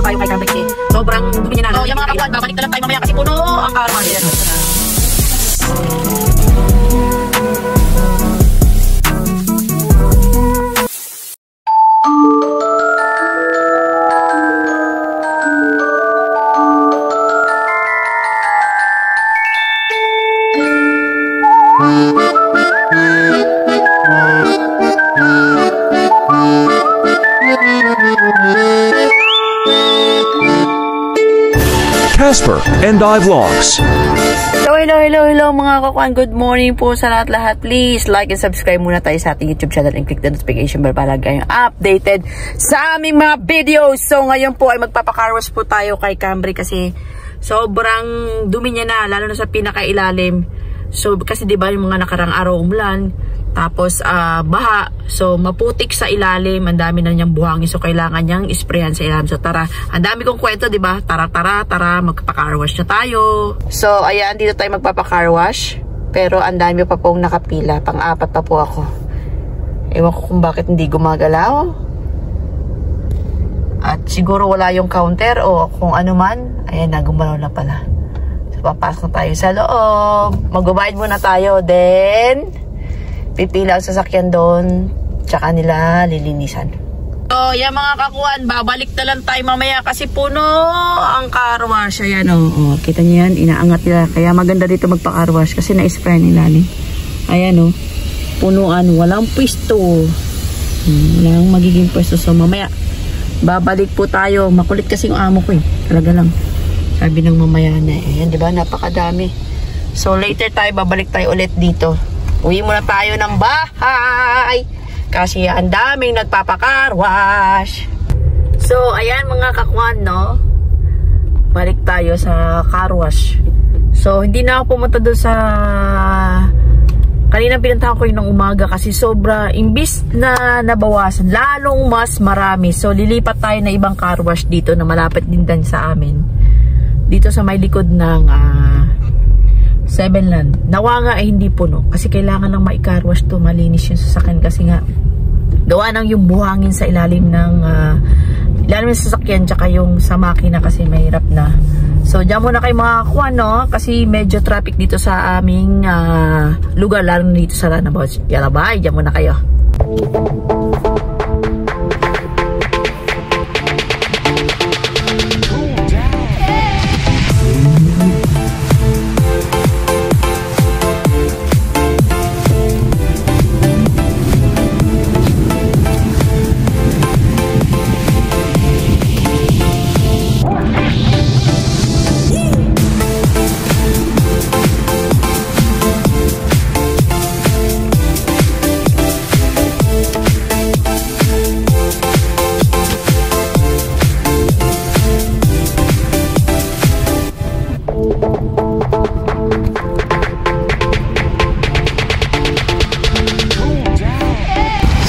tayo kay Camry kasi sobrang dumi niya na. So, yung mga kapuan, babalik na lang tayo mamaya kasi puno ang car wash. Casper and I Vlogs. Hello mga kakuan. Good morning po sa lahat-lahat. Please like and subscribe muna tayo sa ating YouTube channel and click the notification bell para kayong updated sa aming mga videos. So ngayon po ay magpapakarwas po tayo kay Camry kasi sobrang dumi niya na, lalo na sa pinakailalim. So kasi diba yung mga nakarang araw umulan, tapos baha, so maputik sa ilalim, ang dami na niyang buhangin, so kailangan niyang isprayan sa ilalim. So tara, ang dami kong kwento, diba? Tara, magpapakarwash na tayo. So ayan, dito tayo magpapakarwash, pero ang dami pa pong nakapila, pang-apat pa po ako. Ewan ko kung bakit hindi gumagalaw, at siguro wala yung counter o kung ano man. Ayan na, gumalaw na pala. So papasok na tayo sa loob, magbabayad muna tayo, then pipila ang sasakyan doon, tsaka nila lilinisan. So, yan mga kakuan, babalik na lang tayo mamaya kasi puno ang car wash. Ayan o, kita niyo yan, inaangat nila. Kaya maganda dito magpa-car wash kasi na-spray nila. Ayan o, punuan, walang pwesto. Walang magiging pwesto. So, mamaya, babalik po tayo. Makulit kasi yung amo ko eh. Talaga lang. Sabi ng mamaya na, ayan, diba, napakadami. So, later tayo, babalik tayo ulit dito. Uwi muna tayo ng bahay kasi ang daming nagpapakarwash. So, ayan mga kakuan, no? Balik tayo sa carwash. So, hindi na ako pumunta doon sa kanina pinuntahan ko yun ng umaga kasi sobra, imbis na nabawasan, lalong mas marami. So, lilipat tayo na ibang carwash dito na malapit din sa amin. Dito sa may likod ng Sevenland. Nawa nga ay hindi puno kasi kailangan lang maikarwash to, malinis yung sasakyan kasi nga gawa ng yung buhangin sa ilalim ng sasakyan tsaka yung sa makina kasi mahirap na. So dyan muna kayo mga kakuan, no? Kasi medyo traffic dito sa aming lugar, lalo dito sa runabout. Yala bye, dyan muna kayo.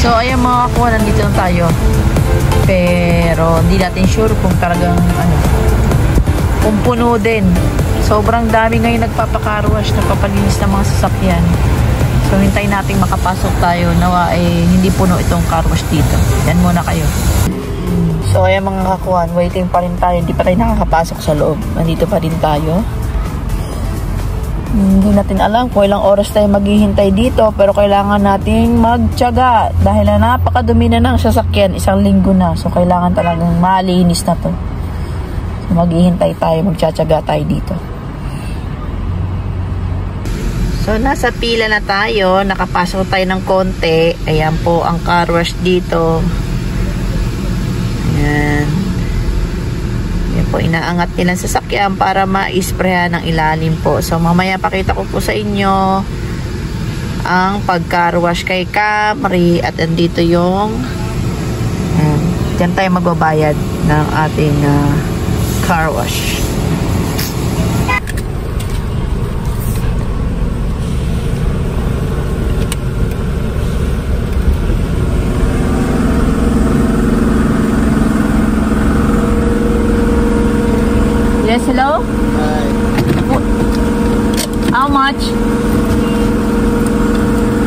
So ayan mga kakuha, nandito na tayo. Pero hindi natin sure kung talagang kung puno din. Sobrang dami ngayon nagpapakarwash, nagpapalinis ng mga sasakyan. So hintayin natin makapasok tayo. Nawa hindi puno itong carwash dito. Yan muna kayo. So ayan mga kakuha, waiting pa rin tayo. Hindi pa tayo nakakapasok sa loob. Nandito pa rin tayo. Hindi natin alam kung ilang oras tayo maghihintay dito, pero kailangan nating magtiyaga dahil napakadumi na ng sasakyan, 1 linggo na. So kailangan talagang malinis na to. So maghihintay tayo, magtiyatyaga tayo dito. So nasa pila na tayo, nakapasok tayo ng konti. Ayan po ang car wash dito. Ayan. Yan po, inaangat nilang sasakyan para ma-sprayan ng ilalim po. So mamaya pakita ko po sa inyo ang pag-carwash kay Camry. At andito yung dyan tayo magbabayad ng ating car wash. Yes, hello? Hi. How much?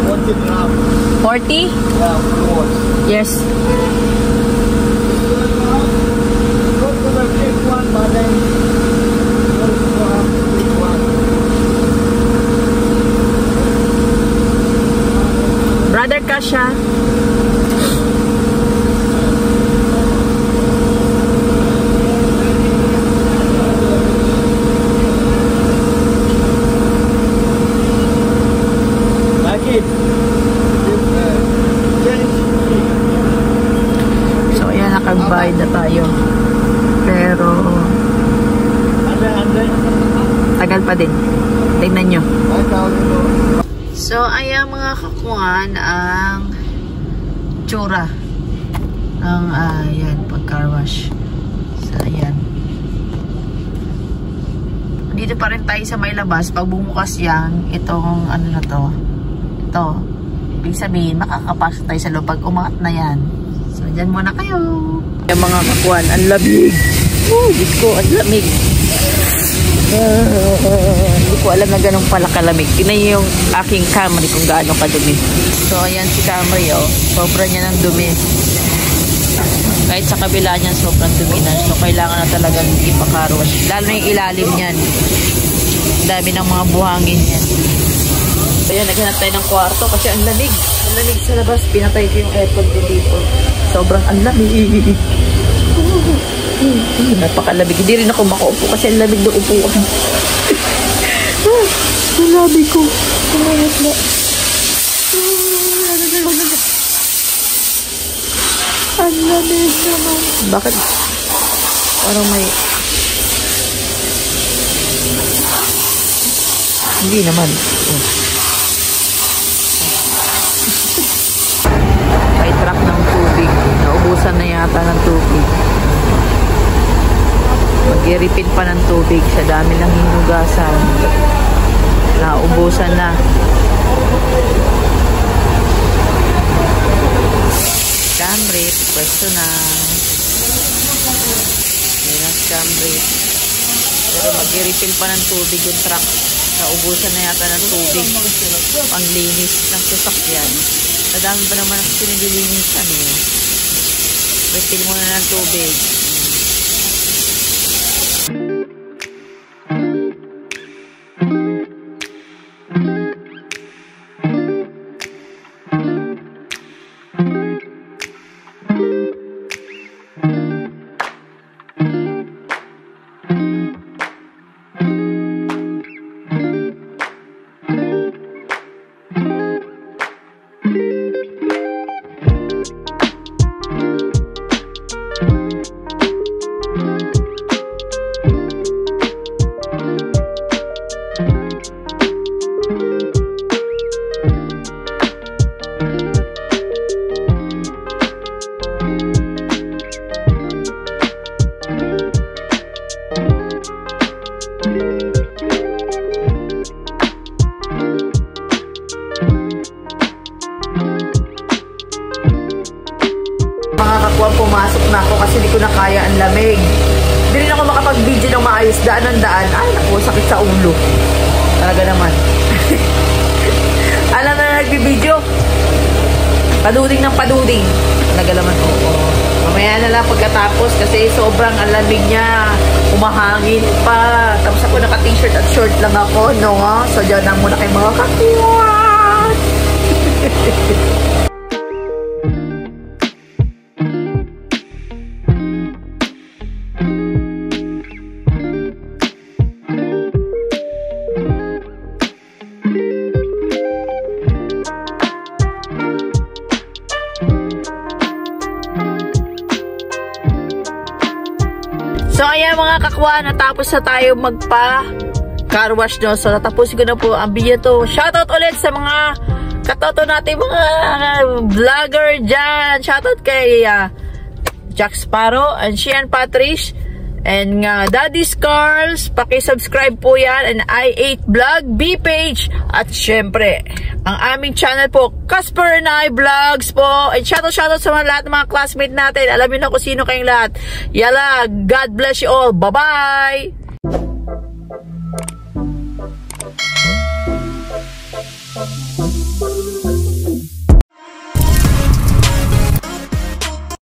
40 grams. 40? Yeah, of course. Yes. Go to the Oo. Tagal pa din. Tignan nyo. So, ayan mga kakuan ang tsura ng ayan, pag-car wash. So, ayan. Dito pa rin tayo sa may labas. Pag bumukas yan, itong ano na to. Ito. Ibig sabihin, makakapasok tayo sa loob pag umangat na yan. So, dyan muna kayo. Yung mga kakuan, ang lamig. Oh, Diyos ko, ang lamig. Hindi ko alam na ganun pala kalamig. Tingnan niyo yung aking Camry kung gaano kadumi. So, ayan si Camry, oh. Sobra niya ng dumi. Kahit sa kabila niyan, sobrang dumi na. So, kailangan na talagang ipaka-car wash. Lalo na yung ilalim niyan. Dami ng mga buhangin yan. So, ayan, naghanap tayo ng kwarto kasi ang lamig. Ang lamig sa labas. Pinatay ko yung aircon ko dito. Sobrang ang lamig. Napakalamig. Hindi rin ako makaupo kasi ang lamig na upuan. Ang lamig ko. Kumayat na. Ang lamig naman. Bakit? Parang may... Hindi naman. May truck ng tubig. Naubusan na yata ng tubig. Mag-i-refill pa ng tubig sa dami ng hinugasan. Naubusan na. Camry, pwesto na. Yan ang Camry. Pero mag-i-refill pa ng tubig yung truck. Naubusan na yata ng tubig. Panglinis ng sasakyan. Sa dami pa naman ang sinililinisan eh. Refill muna ng tubig. Pumasok na ako kasi hindi ko na kaya ang lamig. Hindi rin ako makapag-video ng maayos. Daan ng daan. Ay, naku, sakit sa ulo. Talaga naman. Alam na nagbibideo. Paduding ng paduding. Talaga naman, oo. Mamaya na lang pagkatapos kasi sobrang ang lamig niya. Umahangin pa. Tapos ako naka-t-shirt at short lang ako, no? So, dyan na muna kayo mga kakuan. So, ayan mga kakwa, natapos na tayo magpa-car wash, no? So, natapusin ko na po ang video to. Shoutout ulit sa mga katoto natin, mga vlogger dyan. Shoutout kay Jack Sparrow and Shian Patrice and Daddy's Carls. Paki-subscribe po yan. And I8 Vlog, B-Page. At syempre, ang aming channel po, Casper and I Vlogs po. And shoutout sa mga lahat ng mga classmate natin. Alam niyo na kung sino kayong lahat. Yala, God bless you all. Bye-bye!